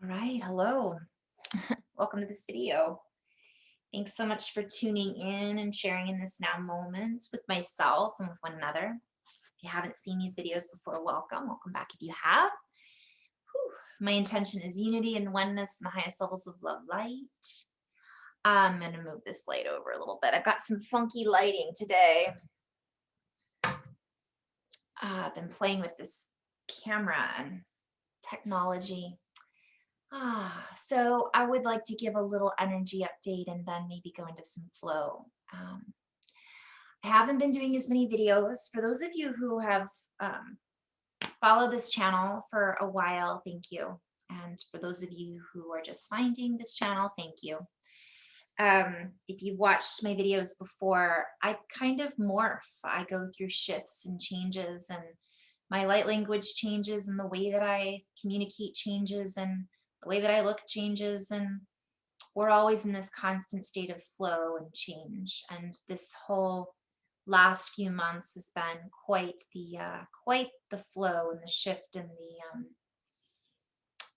All right, hello. Welcome to this video. Thanks so much for tuning in and sharing in this now moment with myself and with one another. If you haven't seen these videos before, welcome. Welcome back if you have. Whew. My intention is unity and oneness in the highest levels of love light. I'm going to move this light over a little bit. I've got some funky lighting today. I've been playing with this camera and technology. So I would like to give a little energy update and then maybe go into some flow. I haven't been doing as many videos. For those of you who have followed this channel for a while, thank you. And for those of you who are just finding this channel, thank you. If you've watched my videos before, I kind of morph. I go through shifts and changes, and my light language changes, and the way that I communicate changes, and the way that I look changes, and we're always in this constant state of flow and change. And this whole last few months has been quite the flow and the shift, and the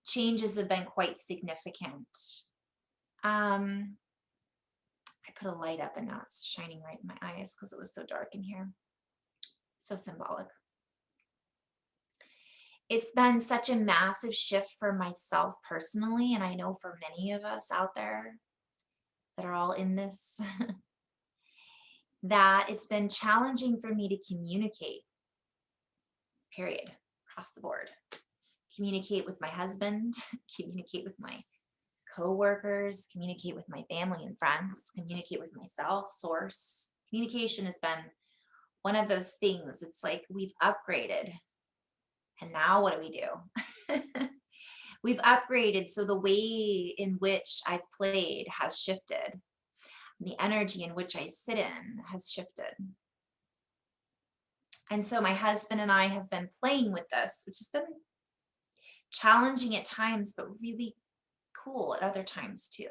changes have been quite significant. I put a light up and now it's shining right in my eyes because it was so dark in here. So symbolic. It's been such a massive shift for myself personally, and I know for many of us out there that are all in this, that it's been challenging for me to communicate, period, across the board. Communicate with my husband, communicate with my co-workers, communicate with my family and friends, communicate with myself, source. Communication has been one of those things. It's like we've upgraded. And now what do we do? We've upgraded, so the way in which I've played has shifted. The energy in which I sit in has shifted. And so my husband and I have been playing with this, which has been challenging at times, but really cool at other times too.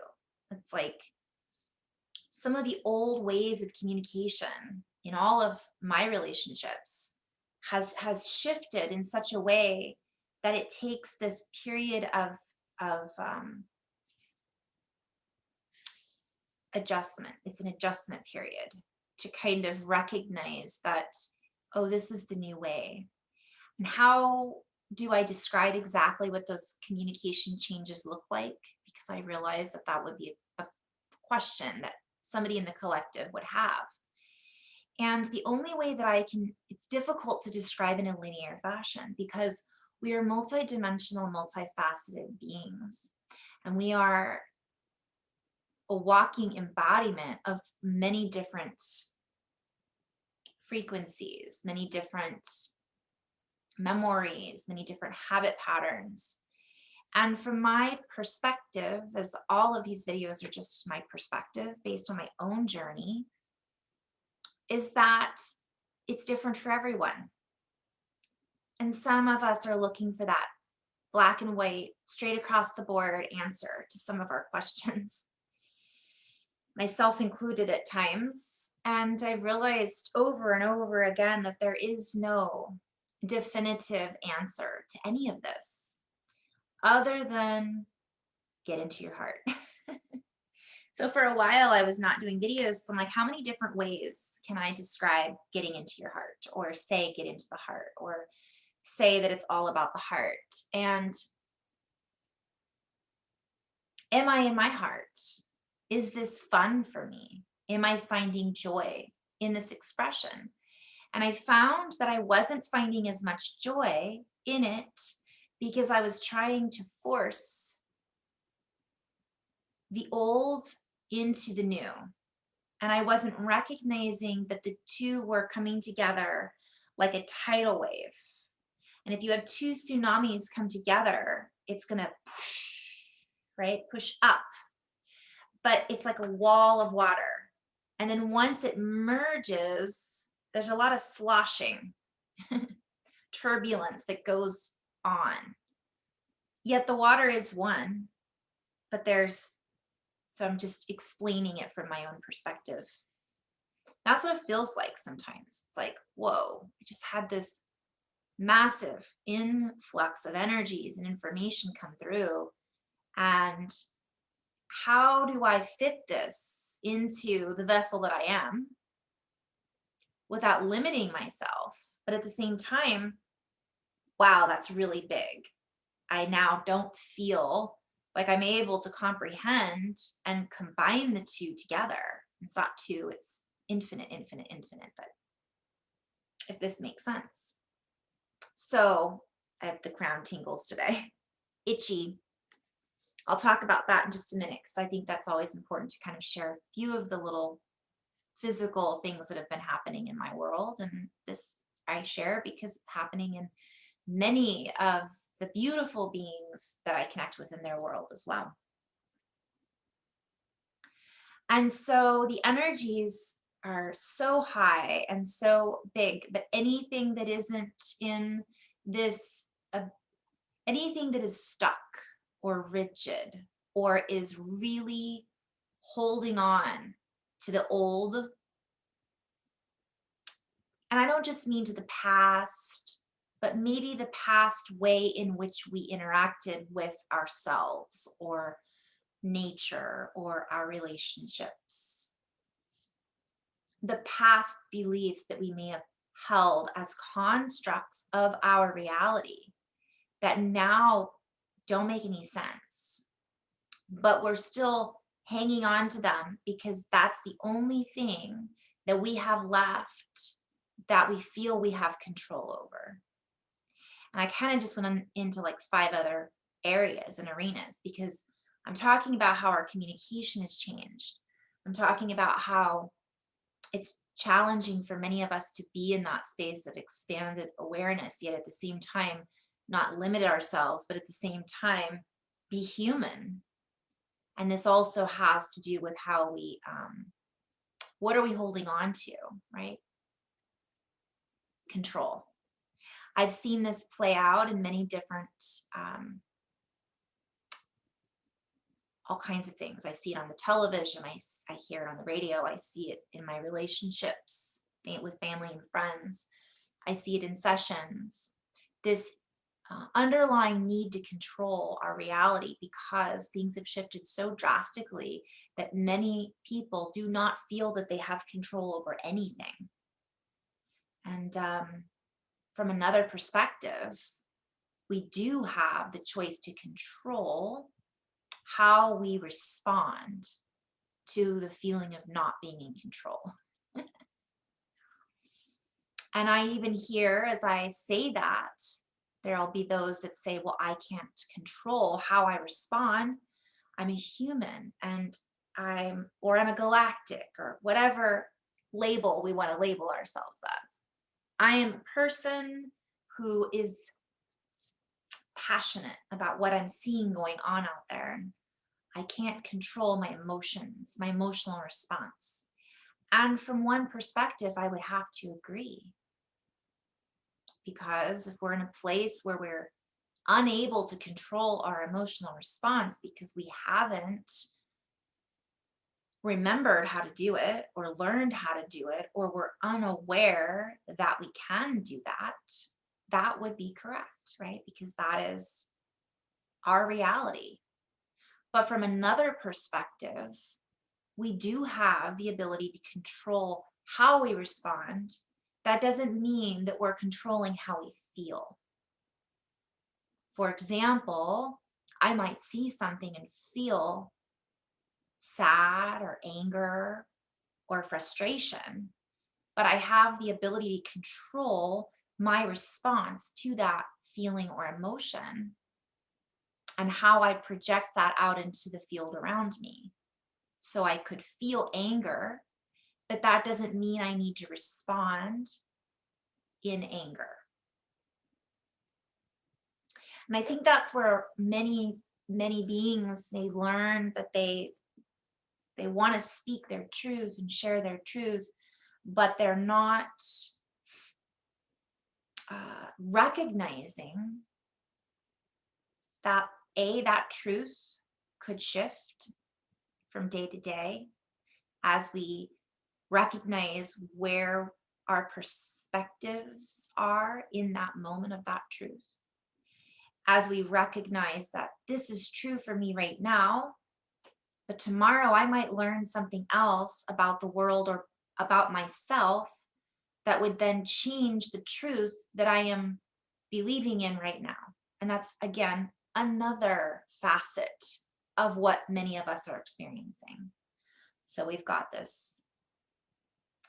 It's like some of the old ways of communication in all of my relationships has shifted in such a way that it takes this period of adjustment. It's an adjustment period to kind of recognize that, oh, this is the new way. And how do I describe exactly what those communication changes look like? Because I realize that that would be a question that somebody in the collective would have. And the only way that it's difficult to describe in a linear fashion because we are multidimensional, multifaceted beings. And we are a walking embodiment of many different frequencies, many different memories, many different habit patterns. And from my perspective, as all of these videos are just my perspective based on my own journey, is that it's different for everyone. And some of us are looking for that black and white, straight across the board answer to some of our questions, myself included at times. And I realized over and over again that there is no definitive answer to any of this other than get into your heart. So for a while I was not doing videos. So I'm like, how many different ways can I describe getting into your heart, or say get into the heart, or say that it's all about the heart? And am I in my heart? Is this fun for me? Am I finding joy in this expression? And I found that I wasn't finding as much joy in it because I was trying to force the old into the new. And I wasn't recognizing that the two were coming together like a tidal wave. And if you have two tsunamis come together, it's going to push, right? Push up. But it's like a wall of water. And then once it merges, there's a lot of sloshing, turbulence that goes on. Yet the water is one, but so I'm just explaining it from my own perspective. That's what it feels like sometimes. It's like, whoa, I just had this massive influx of energies and information come through. And how do I fit this into the vessel that I am without limiting myself? But at the same time, wow, that's really big. I now don't feel like I'm able to comprehend and combine the two together. It's not two, it's infinite, infinite, infinite. But if this makes sense. So I have the crown tingles today. Itchy. I'll talk about that in just a minute because I think that's always important to kind of share a few of the little physical things that have been happening in my world. And this I share because it's happening in many of the beautiful beings that I connect with in their world as well. And so the energies are so high and so big, but anything that isn't in this, anything that is stuck or rigid or is really holding on to the old, and I don't just mean to the past, but maybe the past way in which we interacted with ourselves or nature or our relationships, the past beliefs that we may have held as constructs of our reality that now don't make any sense, but we're still hanging on to them because that's the only thing that we have left that we feel we have control over. And I kind of just went into like 5 other areas and arenas because I'm talking about how our communication has changed. I'm talking about how it's challenging for many of us to be in that space of expanded awareness, yet at the same time, not limit ourselves, but at the same time, be human. And this also has to do with how we, what are we holding on to, right? Control. I've seen this play out in many different, all kinds of things. I see it on the television, I hear it on the radio, I see it in my relationships with family and friends. I see it in sessions. This underlying need to control our reality because things have shifted so drastically that many people do not feel that they have control over anything. And from another perspective, we do have the choice to control how we respond to the feeling of not being in control. And I even hear as I say that, there'll be those that say, well, I can't control how I respond. I'm a human and I'm a galactic or whatever label we want to label ourselves as. I am a person who is passionate about what I'm seeing going on out there. I can't control my emotions, my emotional response. And from one perspective, I would have to agree. Because if we're in a place where we're unable to control our emotional response because we haven't remembered how to do it or learned how to do it, or we're unaware that we can do that, that would be correct, right? Because that is our reality. But from another perspective, we do have the ability to control how we respond. That doesn't mean that we're controlling how we feel. For example, I might see something and feel sad or anger or frustration, but I have the ability to control my response to that feeling or emotion and how I project that out into the field around me. So I could feel anger, but that doesn't mean I need to respond in anger. And I think that's where many beings, they learn that they want to speak their truth and share their truth, but they're not recognizing that that truth could shift from day to day as we recognize where our perspectives are in that moment of that truth. as we recognize that this is true for me right now, but tomorrow I might learn something else about the world or about myself that would then change the truth that I am believing in right now. And that's, again, another facet of what many of us are experiencing. So we've got this.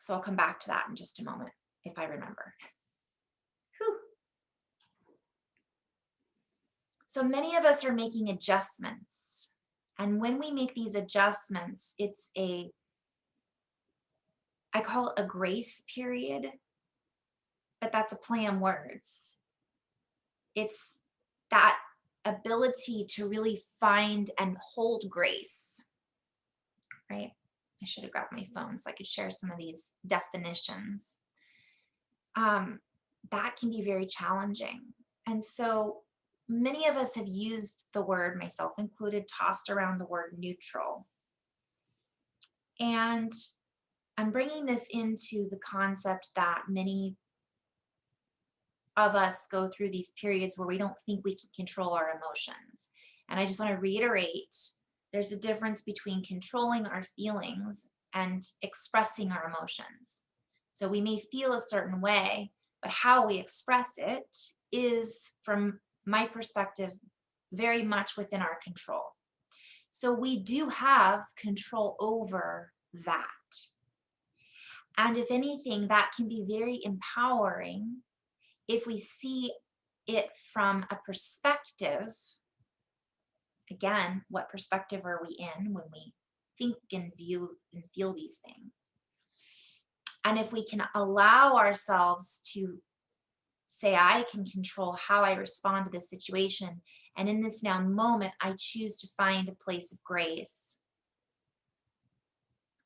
So I'll come back to that in just a moment if I remember. Whew. So many of us are making adjustments. And when we make these adjustments, I call it a grace period, but that's a play on words. It's that ability to really find and hold grace, right? I should have grabbed my phone so I could share some of these definitions. That can be very challenging. And so many of us have used the word, myself included, tossed around the word neutral. And I'm bringing this into the concept that many of us go through these periods where we don't think we can control our emotions. And I just want to reiterate, there's a difference between controlling our feelings and expressing our emotions. So we may feel a certain way, but how we express it is, from my perspective, very much within our control. So we do have control over that. And if anything, that can be very empowering if we see it from a perspective. Again, what perspective are we in when we think and view and feel these things? And if we can allow ourselves to say, I can control how I respond to this situation. And in this now moment, I choose to find a place of grace.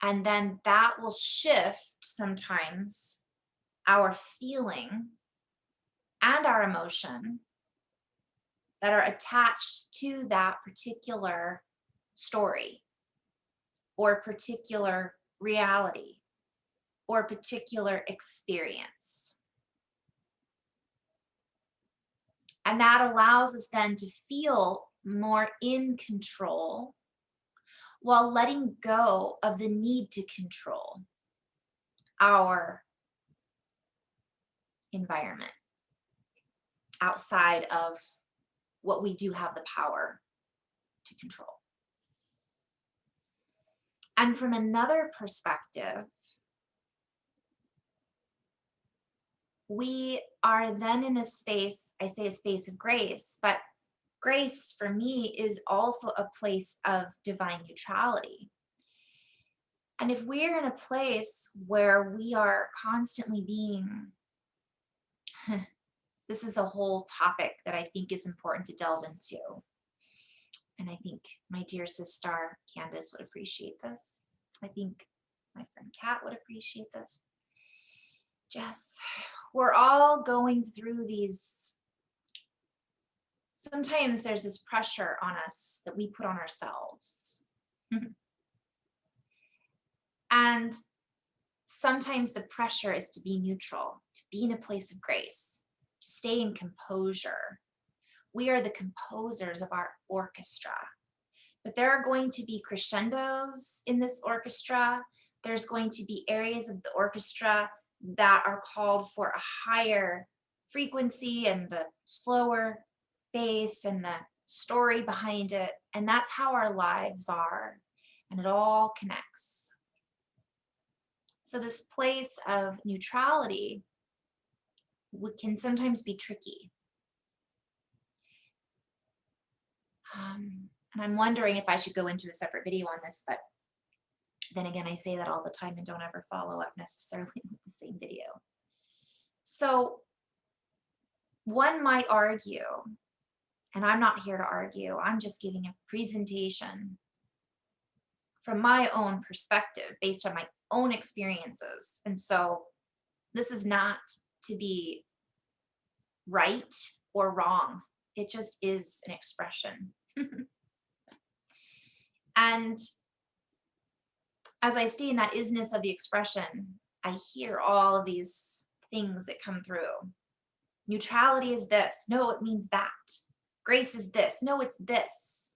And then that will shift sometimes our feeling and our emotion that are attached to that particular story or particular reality or particular experience. And that allows us then to feel more in control while letting go of the need to control our environment outside of what we do have the power to control. And from another perspective, we are then in a space, I say a space of grace, but grace for me is also a place of divine neutrality. And if we're in a place where we are constantly being, this is a whole topic that I think is important to delve into. And I think my dear sister Candace would appreciate this. I think my friend Kat would appreciate this. Jess, we're all going through these. Sometimes there's this pressure on us that we put on ourselves. And sometimes the pressure is to be neutral, to be in a place of grace, to stay in composure. We are the composers of our orchestra. But there are going to be crescendos in this orchestra. There's going to be areas of the orchestra that are called for a higher frequency and the slower bass and the story behind it. And that's how our lives are. And it all connects. So this place of neutrality can sometimes be tricky. And I'm wondering if I should go into a separate video on this, but then again, I say that all the time and don't ever follow up necessarily with the same video. So one might argue, and I'm not here to argue, I'm just giving a presentation from my own perspective based on my own experiences. And so this is not to be right or wrong. It just is an expression. And as I stay in that isness of the expression, I hear all of these things that come through. Neutrality is this. No, it means that. Grace is this. No, it's this.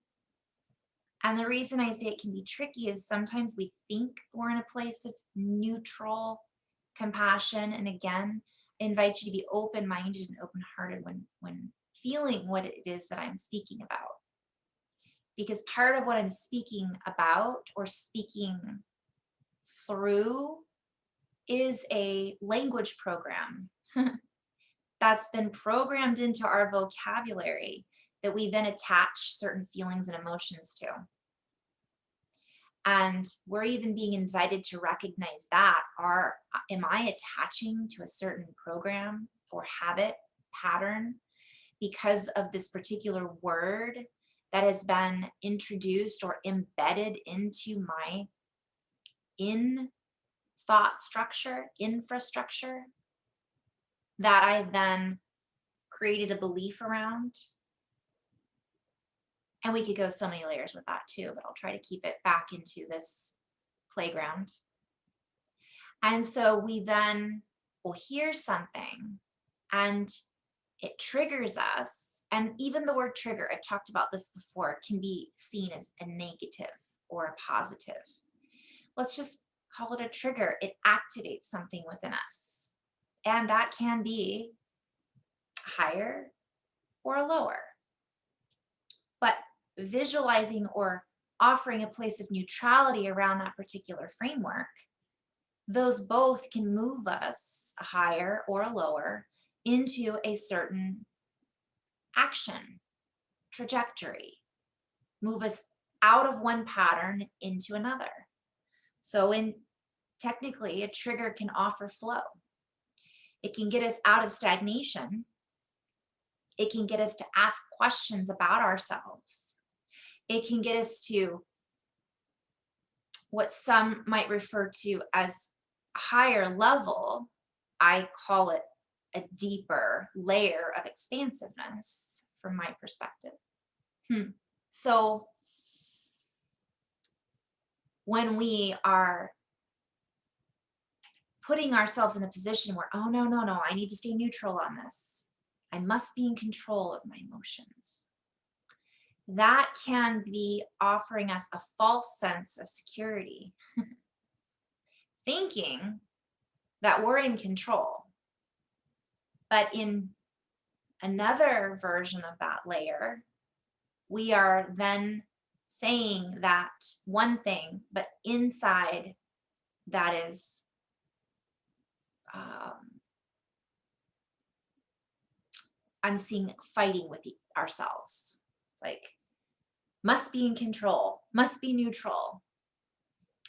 And the reason I say it can be tricky is sometimes we think we're in a place of neutral compassion. And again, I invite you to be open-minded and open-hearted when feeling what it is that I'm speaking about. Because part of what I'm speaking about or speaking through is a language program that's been programmed into our vocabulary that we then attach certain feelings and emotions to. And we're even being invited to recognize that. Am I attaching to a certain program or habit pattern because of this particular word that has been introduced or embedded into my thought structure, infrastructure, that I then created a belief around? And we could go so many layers with that too, but I'll try to keep it back into this playground. And so we then will hear something and it triggers us. And even the word trigger, I've talked about this before, can be seen as a negative or a positive. Let's just call it a trigger. It activates something within us. And that can be higher or lower. But visualizing or offering a place of neutrality around that particular framework, those both can move us higher or lower into a certain action trajectory, move us out of one pattern into another. So technically, a trigger can offer flow. It can get us out of stagnation. It can get us to ask questions about ourselves. It can get us to what some might refer to as a higher level. I call it a deeper layer of expansiveness from my perspective. So when we are putting ourselves in a position where, oh, no, I need to stay neutral on this. I must be in control of my emotions. That can be offering us a false sense of security, thinking that we're in control. But in another version of that layer, we are then saying that one thing, but inside that is I'm seeing fighting with ourselves. Like, must be in control, must be neutral.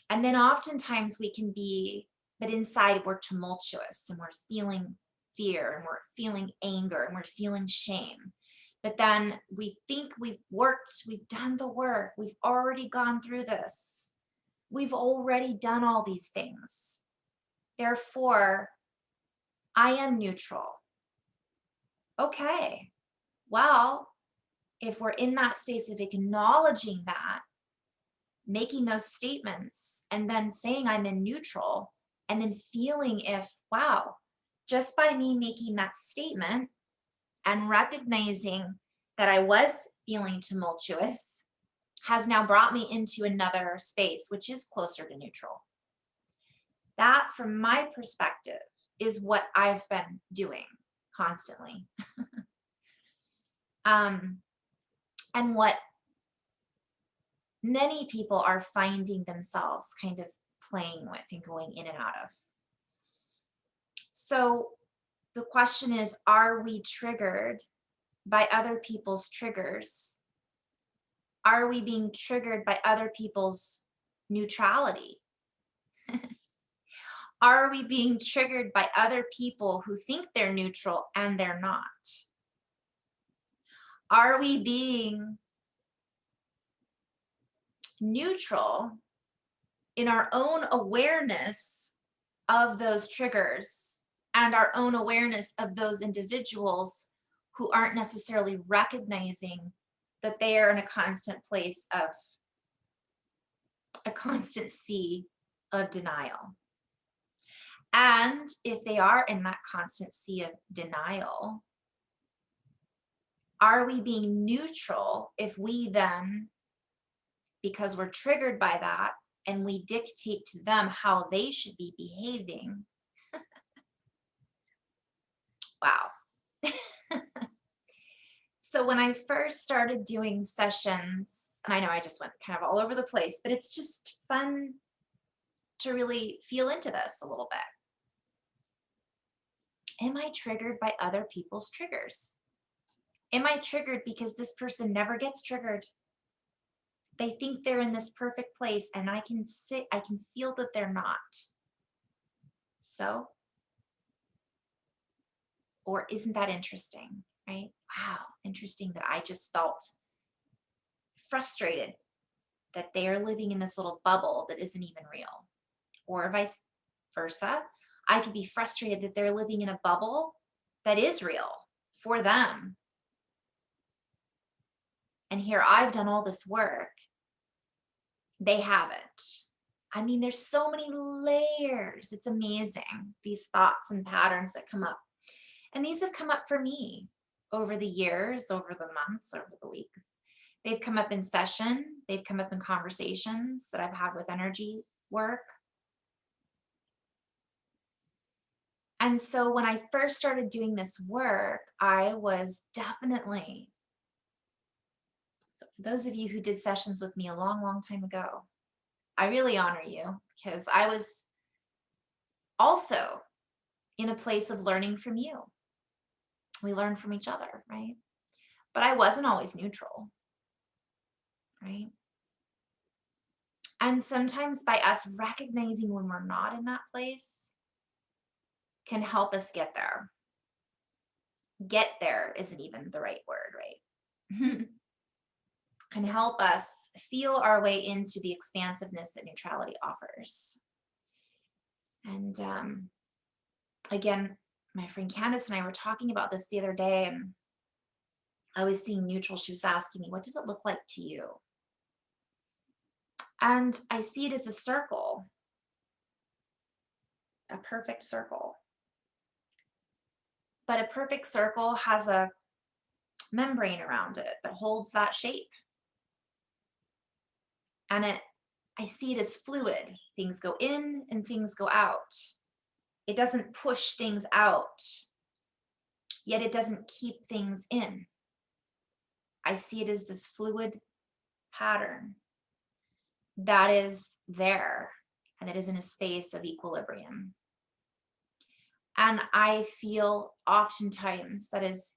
And then oftentimes we can be, but inside we're tumultuous and we're feeling fear and we're feeling anger and we're feeling shame. But then we think we've done the work, we've already gone through this. We've already done all these things. Therefore, I am neutral. Okay, well, if we're in that space of acknowledging that, making those statements, and then saying I'm in neutral, and then feeling if, wow, just by me making that statement and recognizing that I was feeling tumultuous has now brought me into another space, which is closer to neutral. That, from my perspective, is what I've been doing constantly. And what many people are finding themselves kind of playing with and going in and out of. So the question is, are we triggered by other people's triggers? Are we being triggered by other people's neutrality? Are we being triggered by other people who think they're neutral and they're not? Are we being neutral in our own awareness of those triggers and our own awareness of those individuals who aren't necessarily recognizing that they are in a constant place of a constant sea of denial? And if they are in that constant sea of denial, Are we being neutral if we then, because we're triggered by that, and we dictate to them how they should be behaving? Wow. So when I first started doing sessions, and I know I just went kind of all over the place, but it's just fun to really feel into this a little bit. Am I triggered by other people's triggers? Am I triggered because this person never gets triggered? They think they're in this perfect place, and I can feel that they're not. So, or isn't that interesting, right? Wow, interesting that I just felt frustrated that they are living in this little bubble that isn't even real. Or vice versa, I could be frustrated that they're living in a bubble that is real for them. And here I've done all this work, they haven't. I mean, there's so many layers. It's amazing, these thoughts and patterns that come up. And these have come up for me over the years, over the months, over the weeks. They've come up in session, they've come up in conversations that I've had with energy work. And so when I first started doing this work, I was definitely, so for those of you who did sessions with me a long, long time ago, I really honor you, because I was also in a place of learning from you. We learn from each other, right? But I wasn't always neutral, right? And sometimes by us recognizing when we're not in that place can help us get there. Get there isn't even the right word, right? Can help us feel our way into the expansiveness that neutrality offers. And again, my friend Candace and I were talking about this the other day, and I was seeing neutral. She was asking me, what does it look like to you? And I see it as a circle, a perfect circle. But a perfect circle has a membrane around it that holds that shape. And I see it as fluid. Things go in and things go out. It doesn't push things out, yet it doesn't keep things in. I see it as this fluid pattern that is there, and it is in a space of equilibrium. And I feel oftentimes that as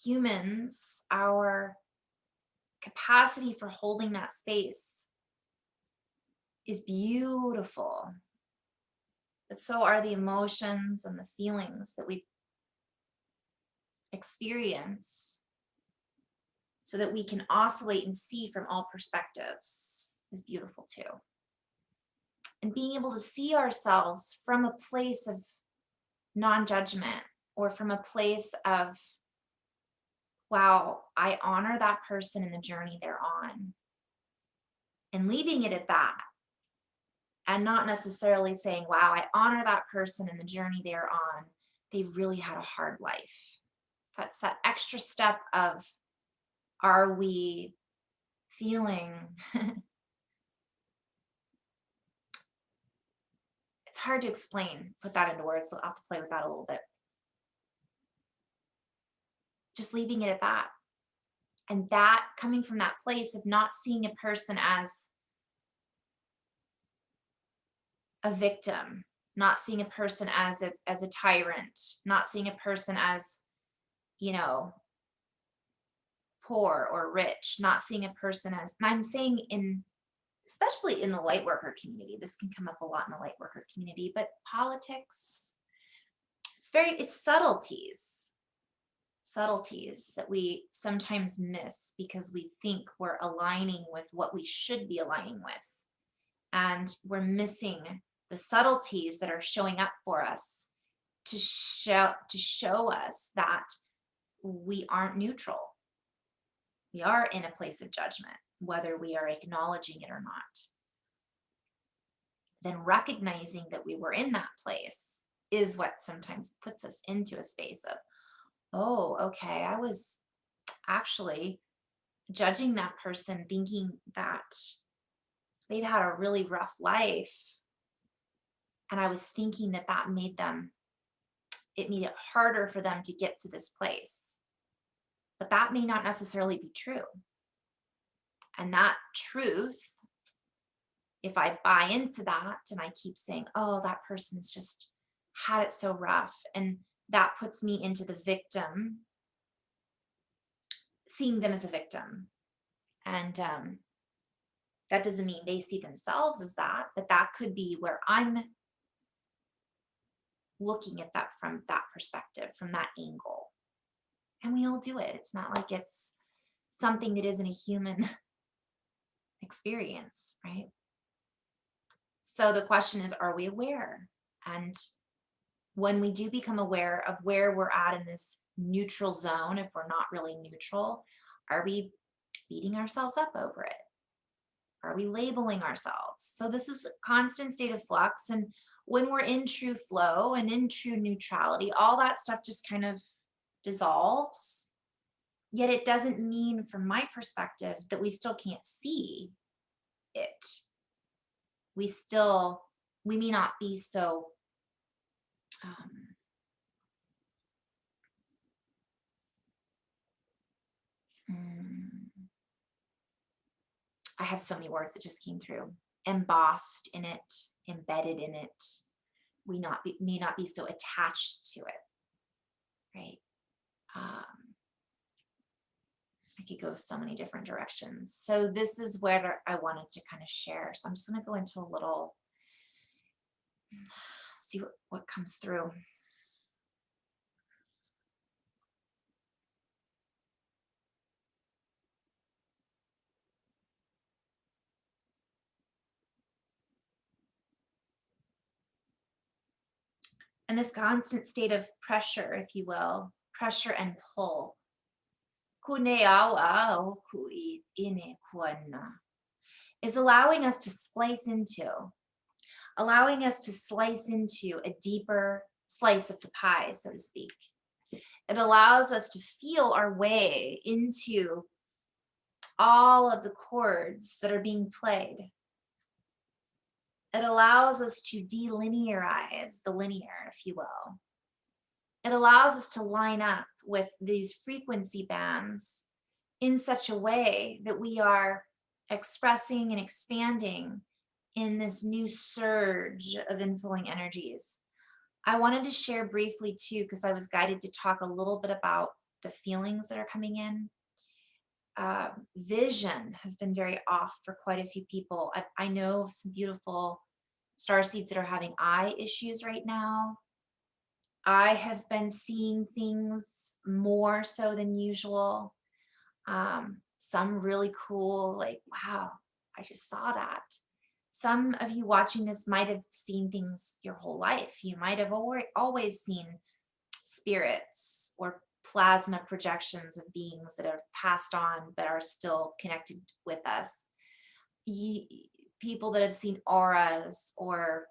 humans, our capacity for holding that space is beautiful. But so are the emotions and the feelings that we experience, so that we can oscillate and see from all perspectives is beautiful too. And being able to see ourselves from a place of non-judgment, or from a place of, wow, I honor that person in the journey they're on, and leaving it at that, and not necessarily saying, wow, I honor that person in the journey they're on. They really had a hard life. That's that extra step of, are we feeling it's hard to explain, put that into words, so I'll have to play with that a little bit. Just leaving it at that. And that coming from that place of not seeing a person as a victim, not seeing a person as a tyrant, not seeing a person as, you know, poor or rich, not seeing a person as, and I'm saying especially in the light worker community, this can come up a lot in the light worker community, but politics, it's subtleties that we sometimes miss because we think we're aligning with what we should be aligning with. And we're missing the subtleties that are showing up for us to show us that we aren't neutral. We are in a place of judgment, whether we are acknowledging it or not. Then recognizing that we were in that place is what sometimes puts us into a space of, oh, okay, I was actually judging that person, thinking that they've had a really rough life. And I was thinking that it made it harder for them to get to this place. But that may not necessarily be true. And that truth, if I buy into that and I keep saying, oh, that person's just had it so rough, and that puts me into the victim, seeing them as a victim. And that doesn't mean they see themselves as that, but that could be where I'm looking at that from that perspective, from that angle. And we all do it. It's not like it's something that isn't a human experience, right? So the question is, are we aware? And when we do become aware of where we're at in this neutral zone, if we're not really neutral, are we beating ourselves up over it? Are we labeling ourselves? So this is a constant state of flux. And when we're in true flow and in true neutrality, all that stuff just kind of dissolves. Yet it doesn't mean, from my perspective, that we still can't see it. We may not be so I have so many words that just came through. Embossed in it, embedded in it. May not be so attached to it, right? I could go so many different directions. So this is where I wanted to kind of share. So I'm just going to go into a little, see what comes through. And this constant state of pressure, if you will, pressure and pull, is allowing us to slice into a deeper slice of the pie, so to speak. It allows us to feel our way into all of the chords that are being played. It allows us to delinearize the linear, if you will. It allows us to line up with these frequency bands in such a way that we are expressing and expanding in this new surge of inflowing energies. I wanted to share briefly too, because I was guided to talk a little bit about the feelings that are coming in. Vision has been very off for quite a few people. I know of some beautiful starseeds that are having eye issues right now. I have been seeing things more so than usual. Some really cool, like, wow, I just saw that. Some of you watching this might have seen things your whole life. You might have always seen spirits or plasma projections of beings that have passed on but are still connected with us. People that have seen auras or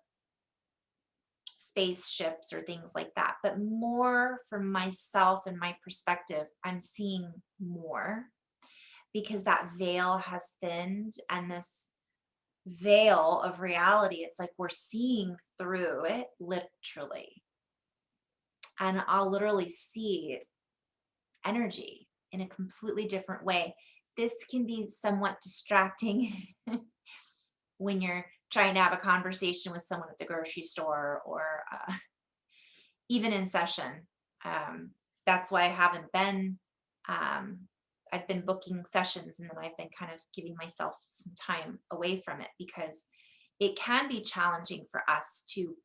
spaceships or things like that. But more from myself and my perspective, I'm seeing more because that veil has thinned, and this veil of reality, it's like we're seeing through it literally. And I'll literally see energy in a completely different way. This can be somewhat distracting when you're trying to have a conversation with someone at the grocery store or even in session. That's why I haven't been, I've been booking sessions, and then I've been kind of giving myself some time away from it because it can be challenging for us to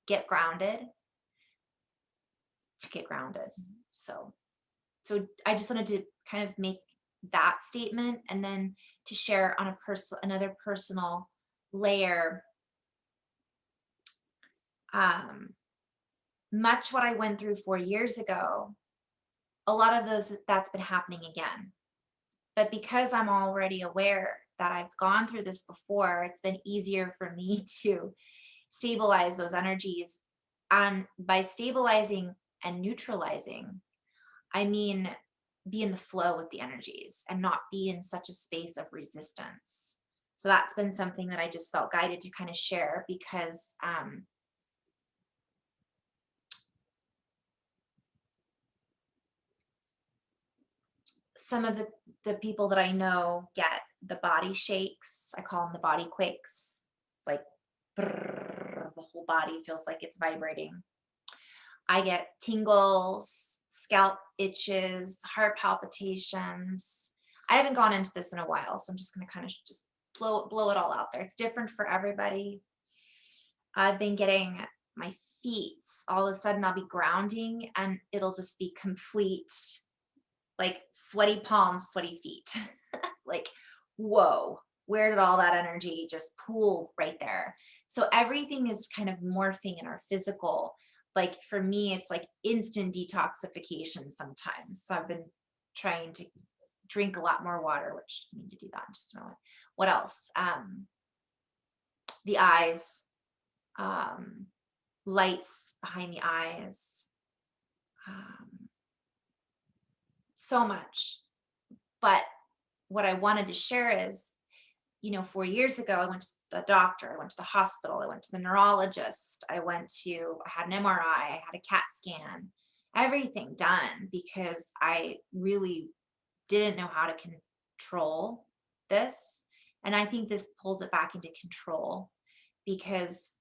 get grounded, So I just wanted to kind of make that statement, and then to share on another personal layer, much what I went through 4 years ago, a lot of that's been happening again. But because I'm already aware that I've gone through this before, it's been easier for me to stabilize those energies. And by stabilizing and neutralizing, I mean be in the flow with the energies and not be in such a space of resistance. So that's been something that I just felt guided to kind of share because some of the people that I know get the body shakes. I call them the body quakes. It's like brrr, the whole body feels like it's vibrating. I get tingles, scalp itches, heart palpitations. I haven't gone into this in a while, so I'm just going to kind of just blow it all out there. It's different for everybody. I've been getting my feet, all of a sudden I'll be grounding and it'll just be complete, like sweaty palms, sweaty feet. Like, whoa, where did all that energy just pool right there? So everything is kind of morphing in our physical. Like for me, it's like instant detoxification sometimes. So I've been trying to drink a lot more water, which I need to do that in just a moment. What else? The eyes, lights behind the eyes, so much. But what I wanted to share is, 4 years ago, I went to the doctor, I went to the hospital, I went to the neurologist, I had an MRI, I had a CAT scan, everything done because I really didn't know how to control this. And I think this pulls it back into control because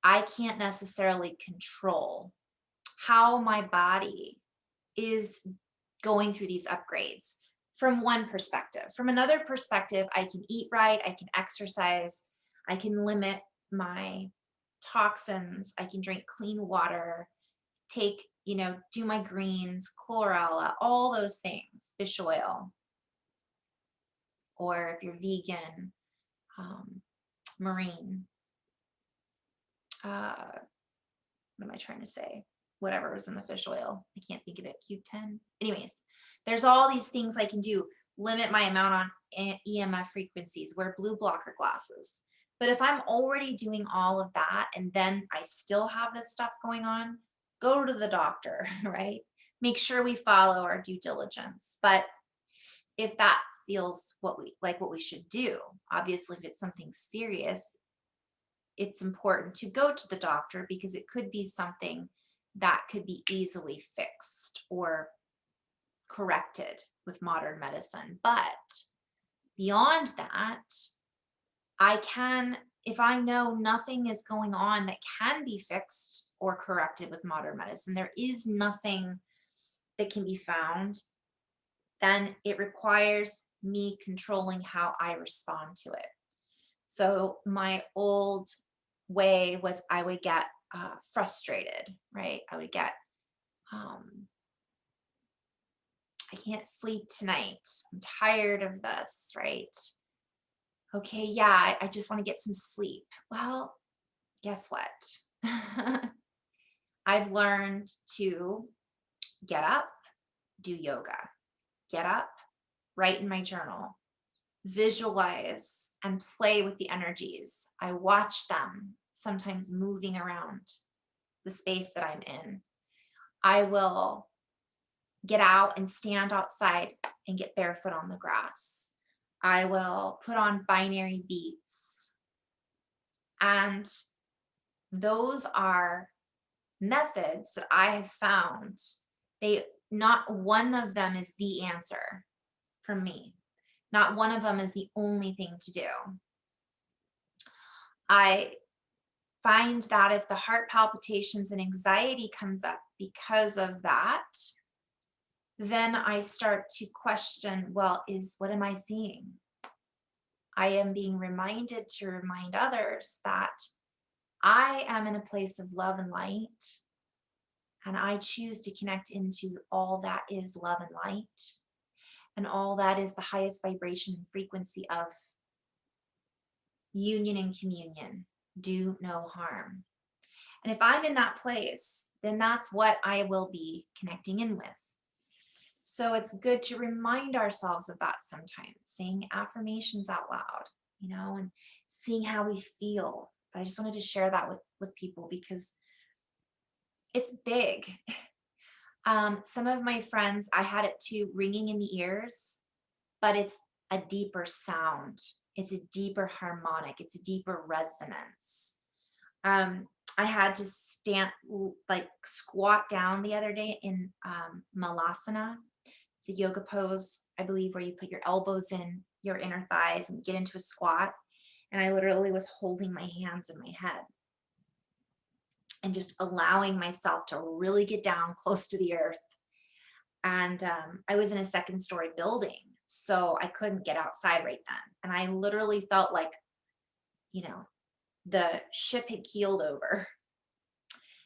I can't necessarily control how my body is going through these upgrades from one perspective. From another perspective, I can eat right, I can exercise, I can limit my toxins, I can drink clean water, do my greens, chlorella, all those things, fish oil, or if you're vegan, marine. What am I trying to say? Whatever was in the fish oil. I can't think of it. Q10. Anyways, there's all these things I can do. Limit my amount on EMF frequencies, wear blue blocker glasses. But if I'm already doing all of that and then I still have this stuff going on, go to the doctor, right? Make sure we follow our due diligence. But if that feels what we should do, obviously if it's something serious, it's important to go to the doctor because it could be something that could be easily fixed or corrected with modern medicine. But beyond that, if I know nothing is going on that can be fixed or corrected with modern medicine, there is nothing that can be found, then it requires me controlling how I respond to it. So my old way was I would get frustrated, right? I would get, I can't sleep tonight. I'm tired of this, right? Okay, yeah, I just want to get some sleep. Well, guess what? I've learned to get up, do yoga, get up, write in my journal, visualize and play with the energies. I watch them sometimes moving around the space that I'm in. I will get out and stand outside and get barefoot on the grass. I will put on binary beats. And those are methods that I have found. Not one of them is the answer for me. Not one of them is the only thing to do. I find that if the heart palpitations and anxiety comes up because of that, then I start to question, well, what am I seeing? I am being reminded to remind others that I am in a place of love and light, and I choose to connect into all that is love and light, and all that is the highest vibration and frequency of union and communion. Do no harm. And if I'm in that place, then that's what I will be connecting in with. So it's good to remind ourselves of that sometimes, saying affirmations out loud, and seeing how we feel. But I just wanted to share that with people because it's big. Some of my friends, I had it too, ringing in the ears, but it's a deeper sound. It's a deeper harmonic. It's a deeper resonance. I had to like squat down the other day in malasana. It's the yoga pose, I believe, where you put your elbows in your inner thighs and get into a squat. And I literally was holding my hands in my head and just allowing myself to really get down close to the earth. And I was in a second story building, so I couldn't get outside right then. And I literally felt like, you know, the ship had keeled over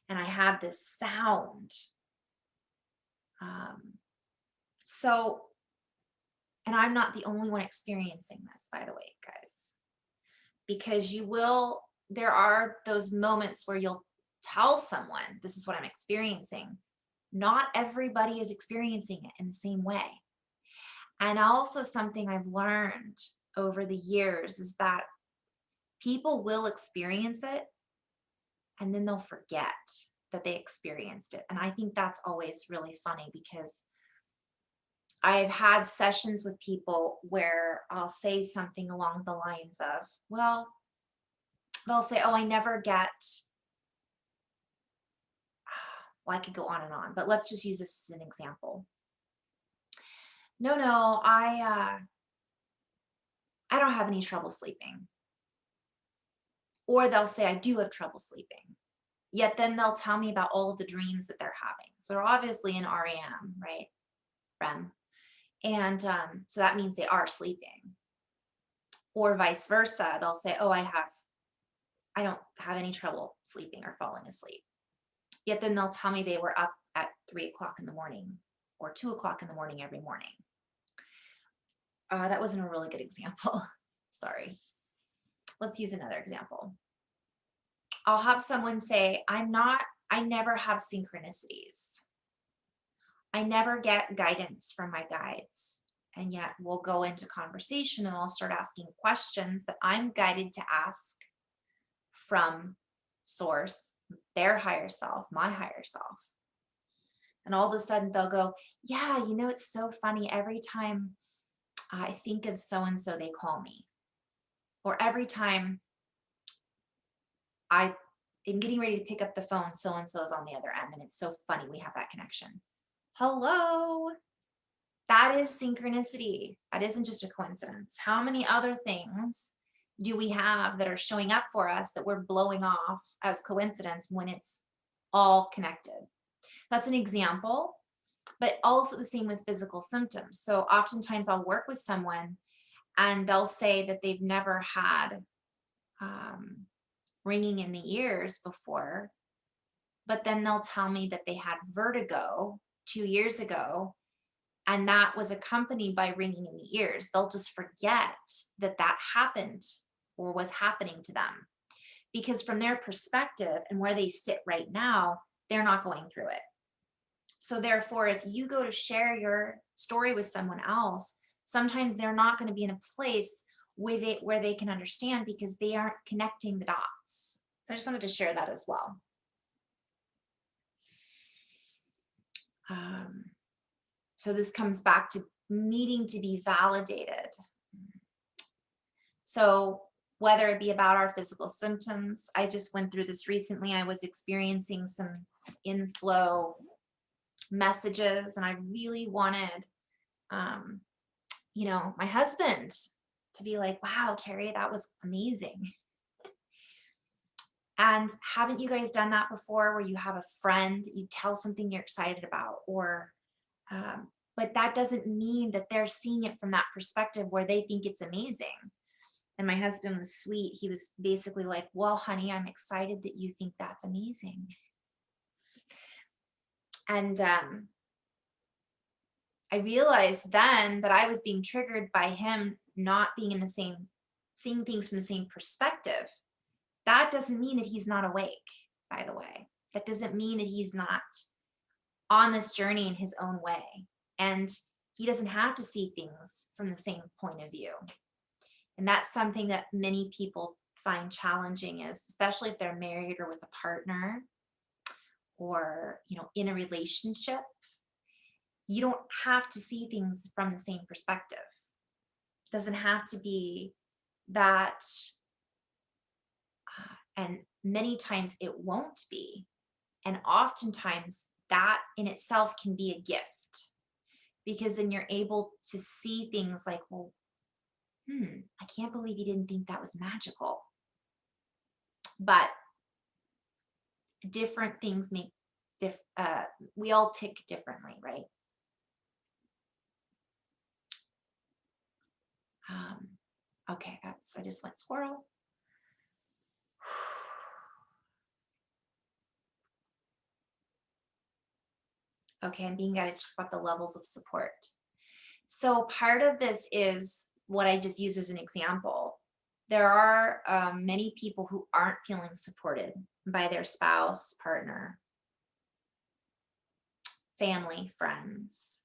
and I had this sound. Um, so, and I'm not the only one experiencing this, by the way, guys, because there are those moments where you'll tell someone, this is what I'm experiencing. Not everybody is experiencing it in the same way. And also, something I've learned over the years is that people will experience it and then they'll forget that they experienced it. And I think that's always really funny, because I've had sessions with people where I'll say something along the lines of, well, they'll say, oh, I never get, well, I could go on and on, but let's just use this as an example. No, I don't have any trouble sleeping. Or they'll say, I do have trouble sleeping. Yet then they'll tell me about all of the dreams that they're having. So they're obviously in REM, right? REM. And so that means they are sleeping. Or vice versa. They'll say, oh, I don't have any trouble sleeping or falling asleep. Yet then they'll tell me they were up at 3 o'clock in the morning or 2 o'clock in the morning every morning. That wasn't a really good example. Sorry. Let's use another example. I'll have someone say, I never have synchronicities. I never get guidance from my guides. And yet we'll go into conversation and I'll start asking questions that I'm guided to ask from source, their higher self, my higher self. And all of a sudden they'll go, yeah, it's so funny. Every time I think of so-and-so, they call me. Or every time I am getting ready to pick up the phone, so-and-so is on the other end. And it's so funny. We have that connection. Hello. That is synchronicity. That isn't just a coincidence. How many other things do we have that are showing up for us that we're blowing off as coincidence when it's all connected? That's an example, but also the same with physical symptoms. So oftentimes I'll work with someone and they'll say that they've never had ringing in the ears before, but then they'll tell me that they had vertigo 2 years ago, and that was accompanied by ringing in the ears. They'll just forget that happened or was happening to them, because from their perspective and where they sit right now, they're not going through it. So therefore, if you go to share your story with someone else, sometimes they're not going to be in a place with it where they can understand, because they aren't connecting the dots. So I just wanted to share that as well. So this comes back to needing to be validated. So whether it be about our physical symptoms, I just went through this recently. I was experiencing some inflow messages, and I really wanted, my husband to be like, wow, Carrie, that was amazing. And haven't you guys done that before, where you have a friend, you tell something you're excited about, or but that doesn't mean that they're seeing it from that perspective where they think it's amazing. And my husband was sweet. He was basically like, well, honey, I'm excited that you think that's amazing. And I realized then that I was being triggered by him not being seeing things from the same perspective. That doesn't mean that he's not awake, by the way. That doesn't mean that he's not on this journey in his own way. And he doesn't have to see things from the same point of view. And that's something that many people find challenging, is especially if they're married or with a partner, or, in a relationship, you don't have to see things from the same perspective. It doesn't have to be that, and many times it won't be. And oftentimes that in itself can be a gift, because then you're able to see things like, well, I can't believe you didn't think that was magical. But different things make we all tick differently, right? Okay, I just went squirrel. Okay, I'm being guided to talk about the levels of support. So part of this is what I just used as an example. There are many people who aren't feeling supported by their spouse, partner, family, friends.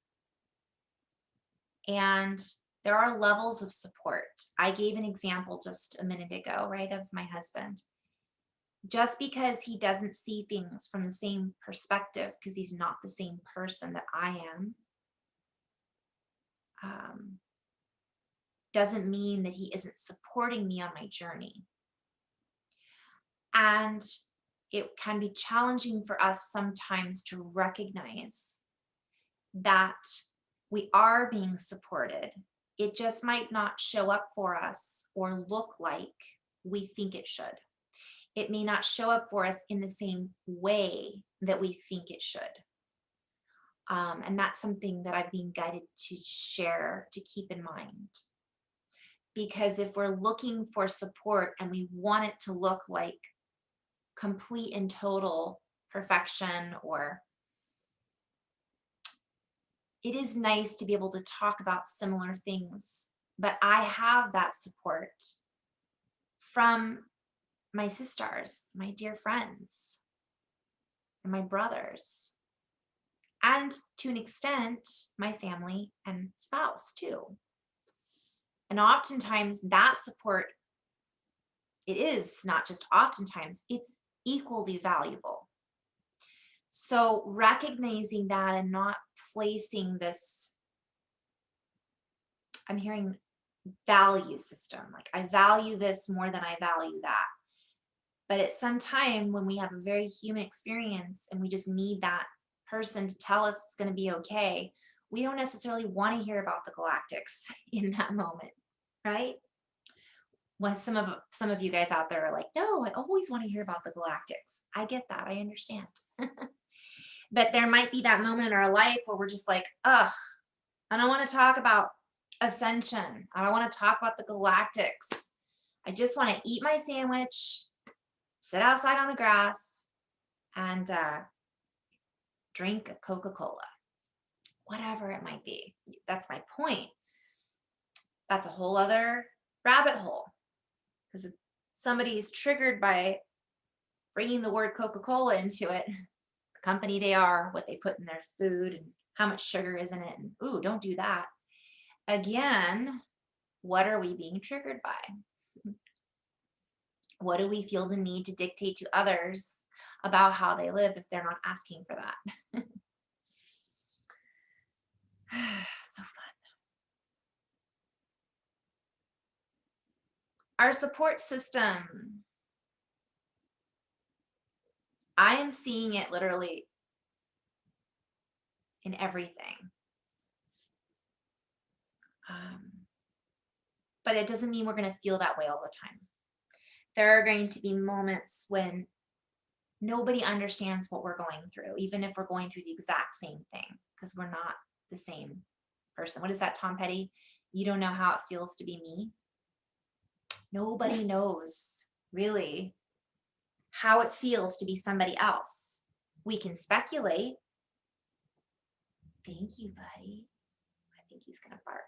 And there are levels of support. I gave an example just a minute ago, right, of my husband. Just because he doesn't see things from the same perspective, because he's not the same person that I am, doesn't mean that he isn't supporting me on my journey. And it can be challenging for us sometimes to recognize that we are being supported. It just might not show up for us or look like we think it should. It may not show up for us in the same way that we think it should. And that's something that I've been guided to share, to keep in mind. Because if we're looking for support and we want it to look like complete and total perfection, or it is nice to be able to talk about similar things, but I have that support from my sisters, my dear friends, and my brothers, and to an extent, my family and spouse too. And oftentimes that support, it is not just oftentimes, it's equally valuable. So recognizing that and not placing this, I'm hearing value system, like I value this more than I value that. But at some time when we have a very human experience and we just need that person to tell us it's going to be okay, we don't necessarily want to hear about the galactics in that moment, right? Well, some of you guys out there are like, no, I always want to hear about the galactics. I get that. I understand. But there might be that moment in our life where we're just like, ugh, I don't want to talk about ascension. I don't want to talk about the galactics. I just want to eat my sandwich, sit outside on the grass, and drink a Coca-Cola, whatever it might be. That's my point. That's a whole other rabbit hole, because if somebody is triggered by bringing the word Coca-Cola into it, the company they are, what they put in their food, and how much sugar is in it, and ooh, don't do that. Again, what are we being triggered by? What do we feel the need to dictate to others about how they live if they're not asking for that? So fun. Our support system. I am seeing it literally in everything. But it doesn't mean we're going to feel that way all the time. There are going to be moments when nobody understands what we're going through, even if we're going through the exact same thing, because we're not the same person. What is that, Tom Petty? You don't know how it feels to be me. Nobody knows really how it feels to be somebody else. We can speculate. Thank you, buddy. I think he's going to bark.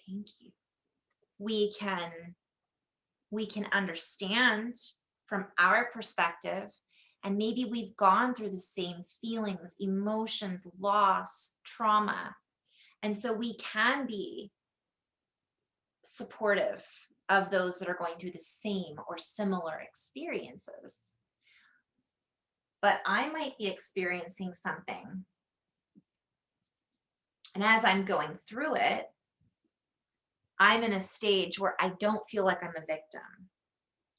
Thank you. We can understand from our perspective, and maybe we've gone through the same feelings, emotions, loss, trauma. And so we can be supportive of those that are going through the same or similar experiences. But I might be experiencing something, and as I'm going through it, I'm in a stage where I don't feel like I'm a victim.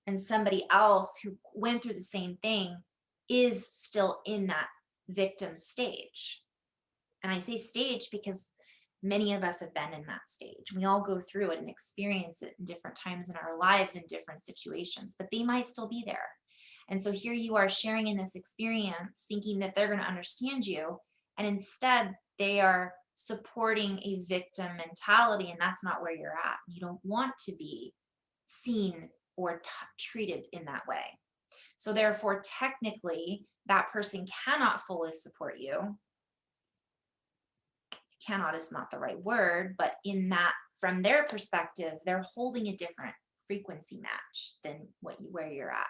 And somebody else who went through the same thing is still in that victim stage. And I say stage because many of us have been in that stage. We all go through it and experience it in different times in our lives in different situations, but they might still be there. And so here you are sharing in this experience, thinking that they're going to understand you. And instead, they are supporting a victim mentality. And that's not where you're at. You don't want to be seen or treated in that way. So therefore, technically, that person cannot fully support you. Cannot is not the right word, but in that, from their perspective, they're holding a different frequency match than where you're at.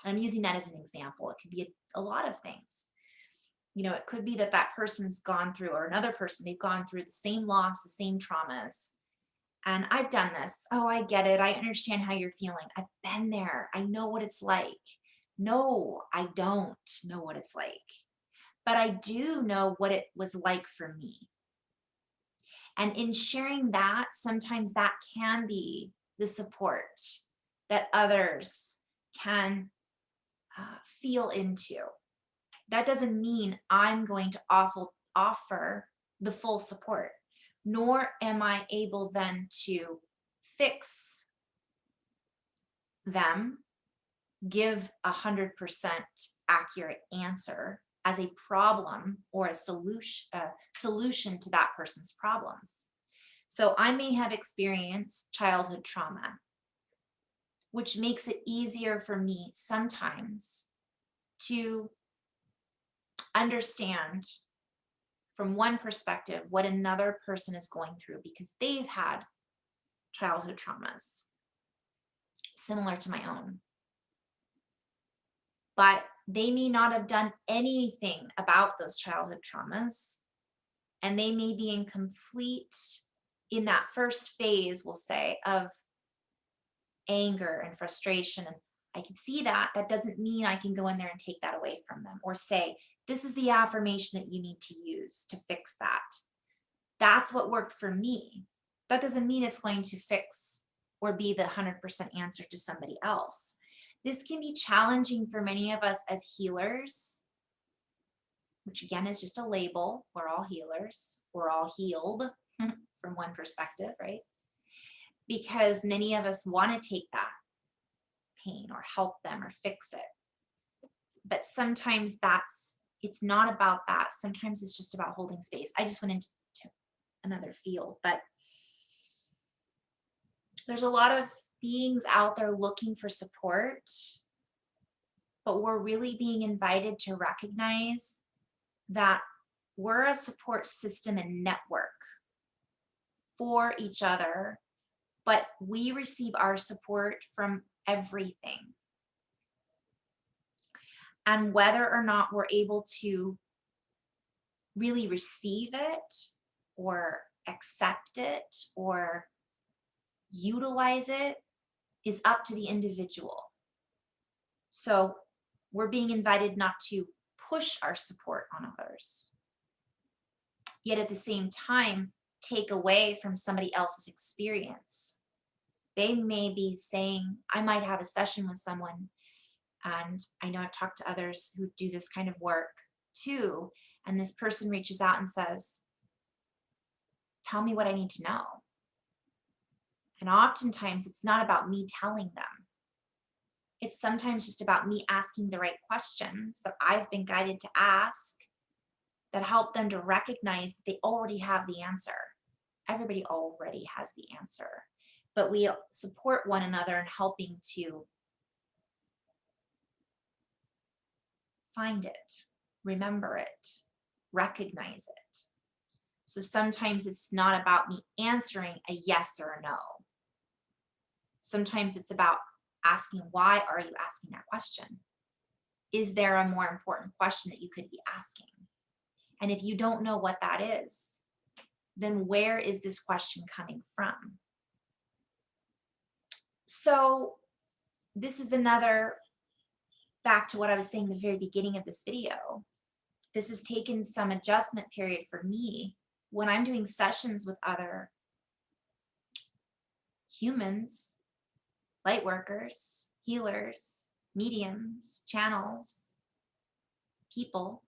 And I'm using that as an example. It could be a lot of things. You know, it could be that that person's gone through, or another person, they've gone through the same loss, the same traumas. And I've done this. Oh, I get it. I understand how you're feeling. I've been there. I know what it's like. No, I don't know what it's like. But I do know what it was like for me. And in sharing that, sometimes that can be the support that others can feel into. That doesn't mean I'm going to offer the full support, nor am I able then to fix them, give 100% accurate answer as a problem or a solution to that person's problems. So I may have experienced childhood trauma, which makes it easier for me sometimes to understand from one perspective what another person is going through because they've had childhood traumas similar to my own. But they may not have done anything about those childhood traumas, and they may be in that first phase, we'll say, of anger and frustration. And I can see that. That doesn't mean I can go in there and take that away from them or say, this is the affirmation that you need to use to fix that. That's what worked for me. That doesn't mean it's going to fix or be the 100% answer to somebody else. This can be challenging for many of us as healers, which again is just a label. We're all healers. We're all healed from one perspective, right? Because many of us want to take that pain or help them or fix it. But sometimes it's not about that. Sometimes it's just about holding space. I just went into another field, but there's a lot of beings out there looking for support, but we're really being invited to recognize that we're a support system and network for each other, but we receive our support from everything. And whether or not we're able to really receive it or accept it or utilize it is up to the individual. So we're being invited not to push our support on others, yet at the same time, take away from somebody else's experience. They may be saying, I might have a session with someone, and I know I've talked to others who do this kind of work too, and this person reaches out and says, tell me what I need to know. And oftentimes it's not about me telling them. It's sometimes just about me asking the right questions that I've been guided to ask that help them to recognize that they already have the answer. Everybody already has the answer, but we support one another in helping to find it, remember it, recognize it. So sometimes it's not about me answering a yes or a no. Sometimes it's about asking, why are you asking that question? Is there a more important question that you could be asking? And if you don't know what that is, then where is this question coming from? So this is another, back to what I was saying at the very beginning of this video. This has taken some adjustment period for me when I'm doing sessions with other humans, light workers, healers, mediums, channels, people.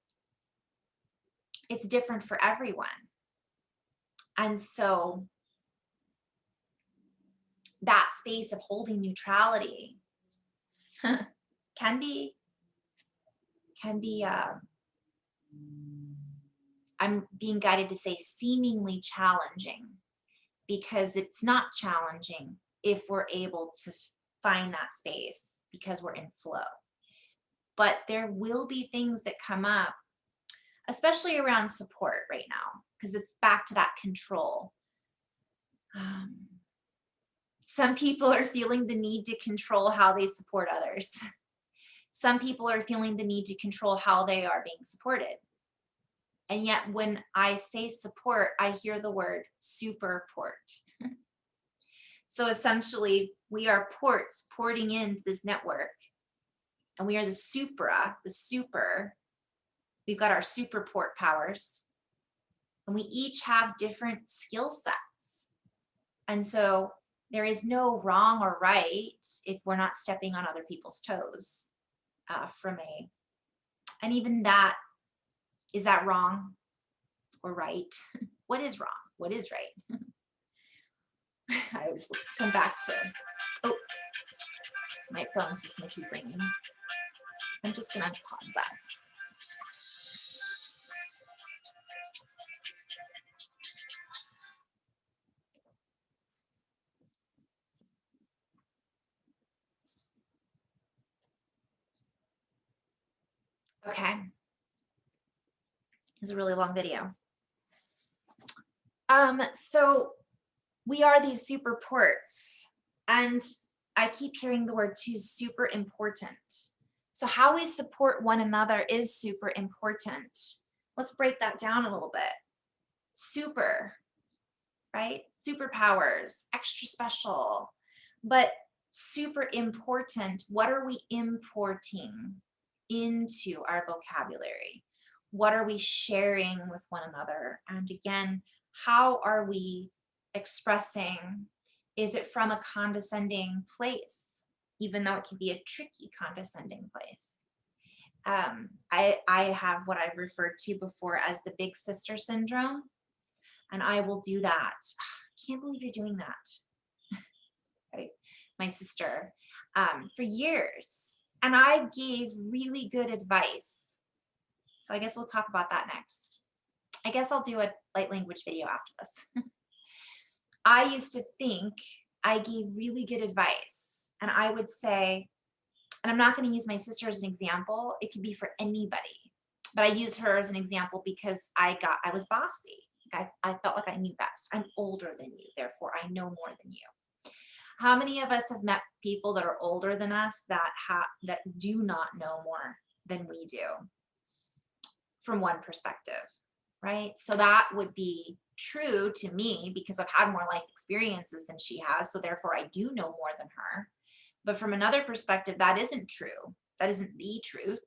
It's different for everyone. And so that space of holding neutrality can be I'm being guided to say seemingly challenging, because it's not challenging if we're able to find that space because we're in flow. But there will be things that come up, especially around support right now, because it's back to that control. Some people are feeling the need to control how they support others. Some people are feeling the need to control how they are being supported. And yet when I say support, I hear the word superport. So essentially, we are ports porting into this network, and we are the super. We've got our superport powers, and we each have different skill sets. And so there is no wrong or right if we're not stepping on other people's toes. And even that, is that wrong or right? What is wrong? What is right? I always come back to, oh, my phone's just gonna keep ringing. I'm just gonna pause that. Okay. It's a really long video. So we are these super ports, and I keep hearing the word too, super important. So how we support one another is super important. Let's break that down a little bit. Super, right? Superpowers, extra special, but super important. What are we importing into our vocabulary? What are we sharing with one another? And again, how are we expressing? Is it from a condescending place, even though it can be a tricky condescending place? I have what I've referred to before as the big sister syndrome, and I will do that. Can't believe you're doing that, right? My sister, for years, and I gave really good advice. So I guess we'll talk about that next. I guess I'll do a light language video after this. I used to think I gave really good advice, and I would say, and I'm not going to use my sister as an example, it could be for anybody, but I use her as an example because I was bossy. I felt like I knew best. I'm older than you, therefore I know more than you. How many of us have met people that are older than us that do not know more than we do from one perspective, right? So that would be true to me because I've had more life experiences than she has, so therefore I do know more than her. But from another perspective, that isn't true. That isn't the truth.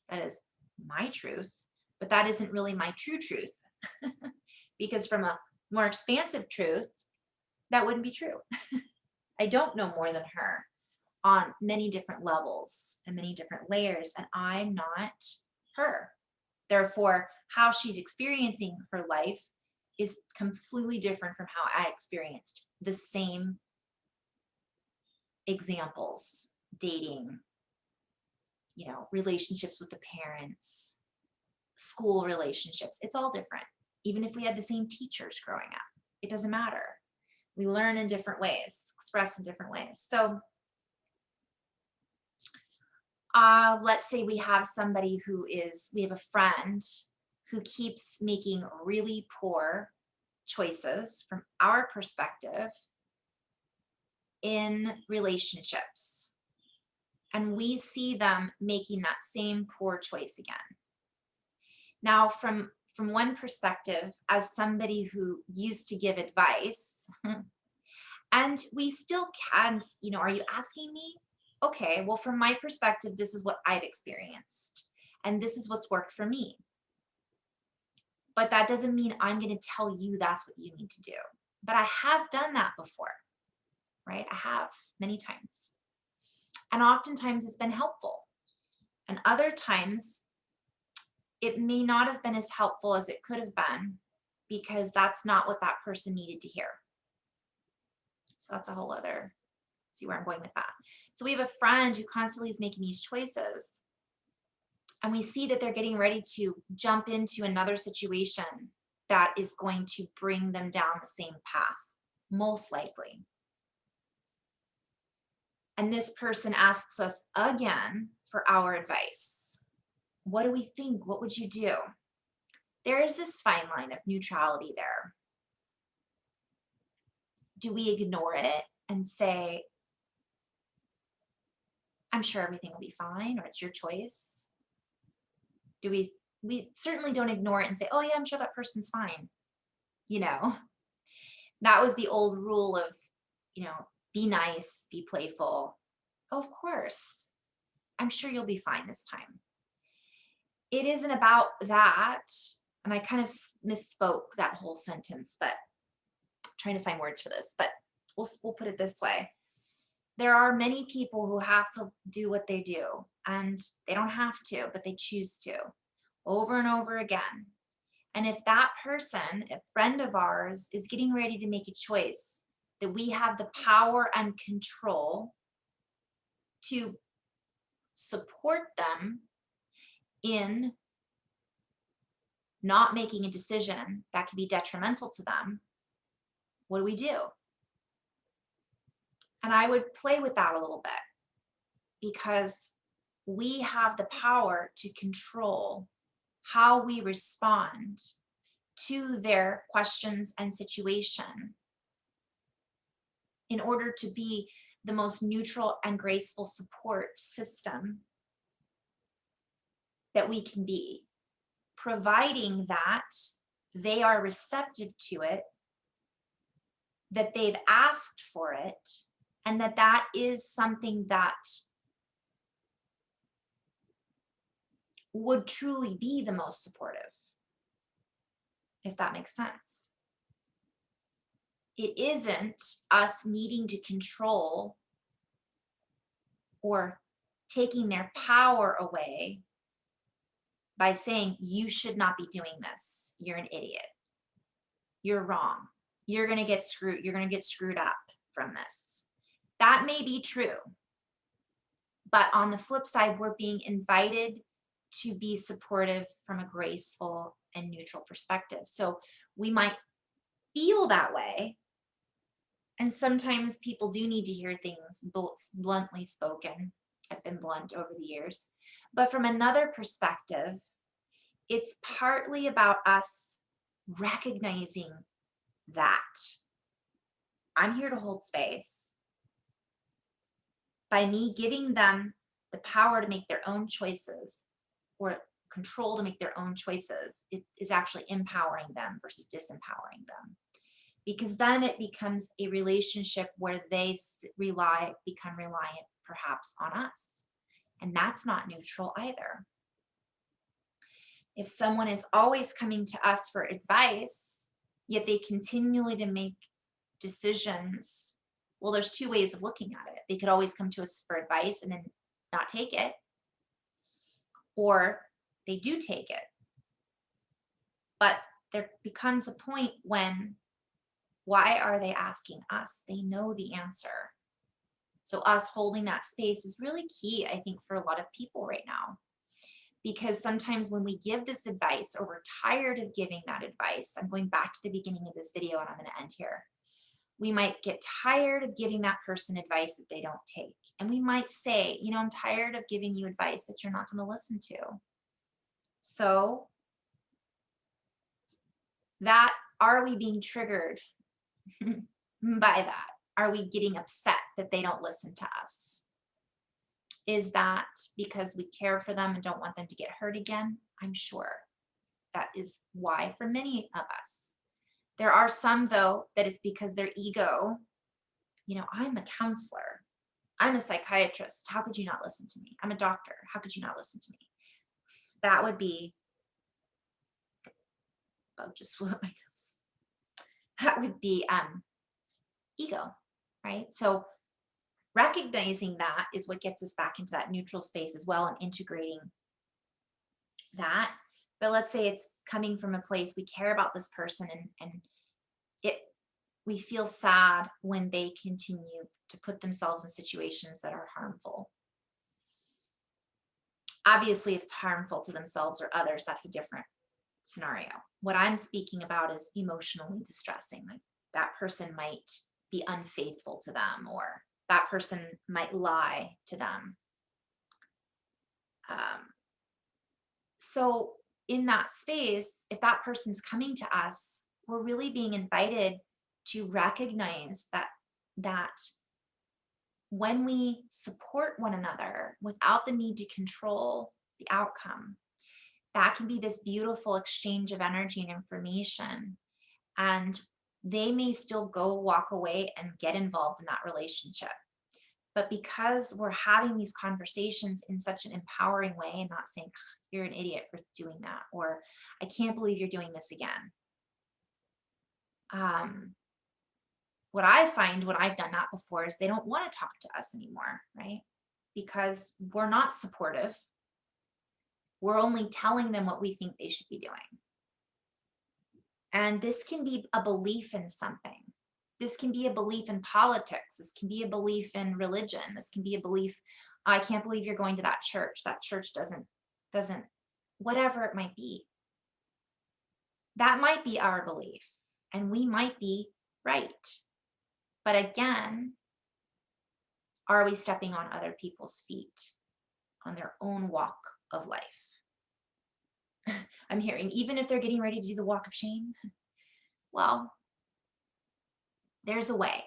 That is my truth, but that isn't really my true truth. Because from a more expansive truth, that wouldn't be true. I don't know more than her on many different levels and many different layers, and I'm not her. Therefore, how she's experiencing her life is completely different from how I experienced the same examples: dating, relationships with the parents, school relationships. It's all different. Even if we had the same teachers growing up, it doesn't matter. We learn in different ways, express in different ways. So let's say we have we have a friend who keeps making really poor choices from our perspective in relationships. And we see them making that same poor choice again. Now, from one perspective, as somebody who used to give advice, And we still can, are you asking me? Okay, well, from my perspective, this is what I've experienced, and this is what's worked for me. But that doesn't mean I'm going to tell you that's what you need to do. But I have done that before, right? I have many times. And oftentimes it's been helpful. And other times it may not have been as helpful as it could have been because that's not what that person needed to hear. So that's a whole other, see where I'm going with that. So we have a friend who constantly is making these choices, and we see that they're getting ready to jump into another situation that is going to bring them down the same path, most likely. And this person asks us again for our advice. What do we think? What would you do? There is this fine line of neutrality there. Do we ignore it and say, I'm sure everything will be fine, or it's your choice? Do we certainly don't ignore it and say, oh yeah, I'm sure that person's fine. That was the old rule of, be nice, be playful. Oh, of course, I'm sure you'll be fine this time. It isn't about that. And I kind of misspoke that whole sentence, but I'm trying to find words for this, but we'll put it this way. There are many people who have to do what they do, and they don't have to, but they choose to over and over again. And if that person, a friend of ours, is getting ready to make a choice that we have the power and control to support them in not making a decision that could be detrimental to them, what do we do? And I would play with that a little bit, because we have the power to control how we respond to their questions and situation in order to be the most neutral and graceful support system that we can be, providing that they are receptive to it, that they've asked for it, and that is something that would truly be the most supportive, if that makes sense. It isn't us needing to control or taking their power away by saying, you should not be doing this. You're an idiot. You're wrong. You're going to get screwed. You're going to get screwed up from this. That may be true. But on the flip side, we're being invited to be supportive from a graceful and neutral perspective. So we might feel that way. And sometimes people do need to hear things bluntly spoken. I've been blunt over the years. But from another perspective, it's partly about us recognizing that I'm here to hold space. By me giving them the power to make their own choices, or control to make their own choices, it is actually empowering them versus disempowering them. Because then it becomes a relationship where they become reliant perhaps on us. And that's not neutral either. If someone is always coming to us for advice, yet they continually to make decisions, well, there's two ways of looking at it. They could always come to us for advice and then not take it, or they do take it. But there becomes a point when, why are they asking us? They know the answer. So us holding that space is really key, I think, for a lot of people right now. Because sometimes when we give this advice, or we're tired of giving that advice, I'm going back to the beginning of this video and I'm going to end here. We might get tired of giving that person advice that they don't take. And we might say, I'm tired of giving you advice that you're not going to listen to. So are we being triggered by that? Are we getting upset that they don't listen to us? Is that because we care for them and don't want them to get hurt again? I'm sure that is why for many of us. There are some, though, that is because their ego I'm a counselor. I'm a psychiatrist. How could you not listen to me? I'm a doctor. How could you not listen to me? That would be, oh, just flew up my nose. That would be ego, right? So recognizing that is what gets us back into that neutral space as well, and integrating that. But let's say it's coming from a place we care about this person, and it we feel sad when they continue to put themselves in situations that are harmful. Obviously, if it's harmful to themselves or others, that's a different scenario. What I'm speaking about is emotionally distressing. Like that person might be unfaithful to them, or that person might lie to them. So in that space, if that person's coming to us, we're really being invited to recognize that when we support one another without the need to control the outcome, that can be this beautiful exchange of energy and information. And they may still go walk away and get involved in that relationship. But because we're having these conversations in such an empowering way and not saying, you're an idiot for doing that, or I can't believe you're doing this again. What I find when I've done that before is they don't want to talk to us anymore, right? Because we're not supportive. We're only telling them what we think they should be doing. And this can be a belief in something. This can be a belief in politics. This can be a belief in religion. This can be a belief, I can't believe you're going to that church. That church doesn't, whatever it might be. That might be our belief, and we might be right. But again, are we stepping on other people's feet on their own walk of life? I'm hearing, even if they're getting ready to do the walk of shame, well, there's a way.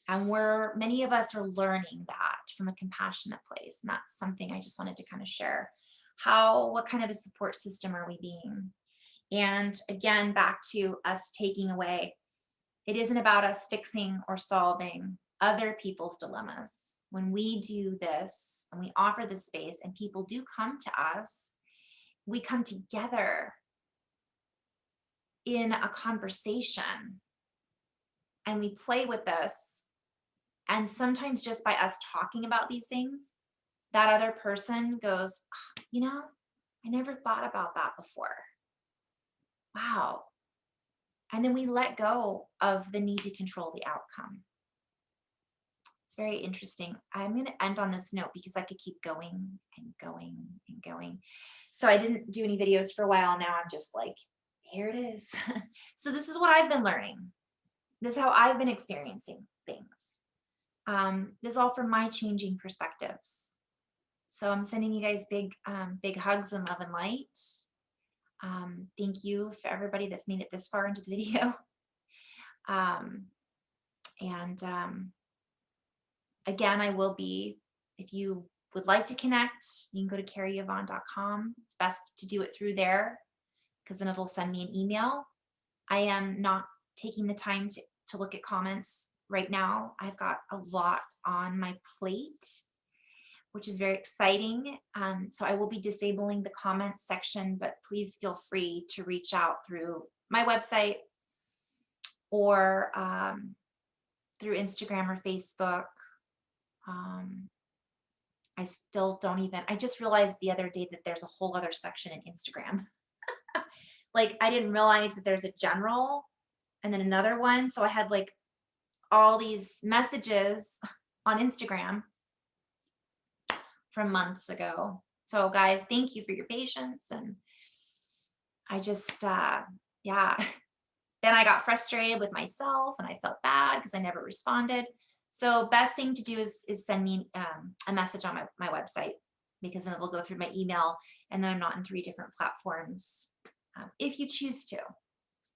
And many of us are learning that from a compassionate place. And that's something I just wanted to kind of share. What kind of a support system are we being? And again, back to us taking away, it isn't about us fixing or solving other people's dilemmas. When we do this and we offer this space and people do come to us, we come together in a conversation and we play with this. And sometimes just by us talking about these things, that other person goes, I never thought about that before. Wow. And then we let go of the need to control the outcome. It's very interesting. I'm going to end on this note because I could keep going and going and going. So I didn't do any videos for a while. Now I'm just like, here it is. So this is what I've been learning. This is how I've been experiencing things. This is all from my changing perspectives. So I'm sending you guys big hugs and love and light. Thank you for everybody that's made it this far into the video. Again, I will be, if you would like to connect, you can go to carryyvonne.com. It's best to do it through there because then it'll send me an email. I am not taking the time to look at comments right now. I've got a lot on my plate, which is very exciting. So I will be disabling the comments section, but please feel free to reach out through my website or through Instagram or Facebook. I still don't even, I just realized the other day that there's a whole other section in Instagram. Like I didn't realize that there's a general and then another one. So I had like all these messages on Instagram from months ago. So guys, thank you for your patience. And I just, yeah. Then I got frustrated with myself and I felt bad because I never responded. So best thing to do is send me a message on my website, because then it'll go through my email and then I'm not in 3 different platforms if you choose to.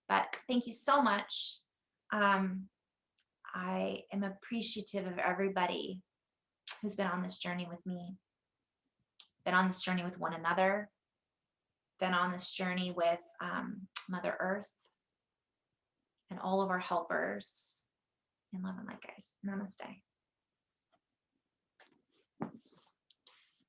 But thank you so much. I am appreciative of everybody who's been on this journey with me, been on this journey with one another, been on this journey with Mother Earth and all of our helpers. In love and light, guys. Namaste. Psst.